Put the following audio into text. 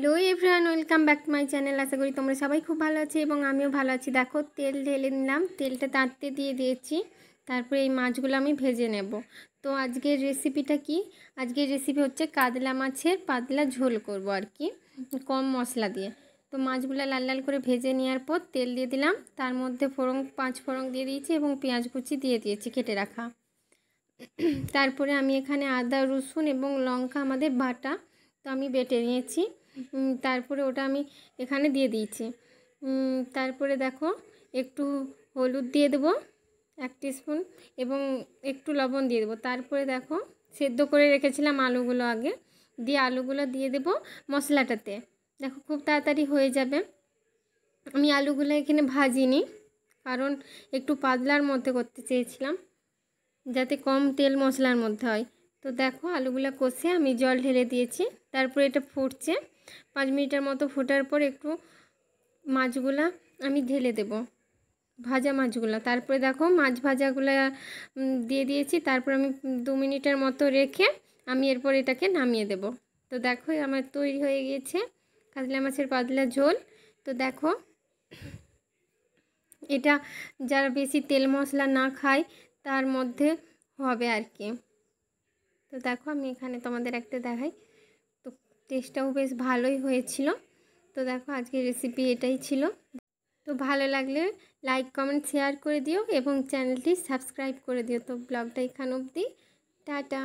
Hello everyone, welcome back to my channel. আশা করি তোমরা সবাই খুব ভালো আছো এবং আমিও ভালো আছি। দেখো তেল ঢেলে নিলাম, তেলটা তাঁততে দিয়ে দিয়েছি। তারপরে এই মাছগুলো আমি ভেজে নেব। তো আজকের রেসিপিটা কি? আজকের রেসিপি হচ্ছে কাতলা মাছের পাতলা ঝোল করব আর কি, কম মশলা দিয়ে। তো মাছগুলো লাল লাল করে ভেজে নেওয়ার পর তেল দিয়ে দিলাম, তার মধ্যে পাঁচ ফোড়ন দিয়ে দিয়েছি এবং পেঁয়াজ কুচি দিয়ে দিয়েছি কেটে রাখা। তারপরে আমি এখানে আদা রসুন এবং লঙ্কা আমাদের বাটা, তো আমি বেটে নিয়েছি। তারপরে ওটা আমি এখানে দিয়ে দিয়েছি। তারপরে দেখো একটু হলুদ দিয়ে দেবো 1 টিস্পুন এবং একটু লবণ দিয়ে দেবো। তারপরে দেখো সেদ্ধ করে রেখেছিলাম আলুগুলো আগে, দিয়ে আলুগুলো দিয়ে দেবো মশলাটাতে। দেখো খুব তাড়াতাড়ি হয়ে যাবে। আমি আলুগুলো এখানে ভাজিনি, কারণ একটু পাতলার মধ্যে করতে চেয়েছিলাম, যাতে কম তেল মশলার মধ্যে হয়। তো দেখো আলুগুলো কষে আমি জল ঢেলে দিয়েছি। তারপরে এটা ফুটছে, 5 মিনিটের মতো ফোটার পর একটু মাছগুলা আমি ঢেলে দেব, ভাজা মাছগুলো। তারপরে দেখো মাছ ভাজাগুলো দিয়ে দিয়েছি। তারপর আমি 2 মিনিটের মতো রেখে আমি এরপর এটাকে নামিয়ে দেব। তো দেখো আমার তৈরি হয়ে গিয়েছে কাতলা মাছের পাতলা ঝোল। তো দেখো এটা যারা বেশি তেল মশলা না খায় তার মধ্যে হবে আর কি। তো দেখো আমি এখানে তোমাদের একটা দেখাই, তো টেস্টটাও বেশ ভালোই হয়েছিল। তো দেখো আজকের রেসিপি এটাই ছিল। তো ভালো লাগলে লাইক কমেন্ট শেয়ার করে দিও এবং চ্যানেলটি সাবস্ক্রাইব করে দিও। তো ব্লগটা এখান অবধি, টাটা।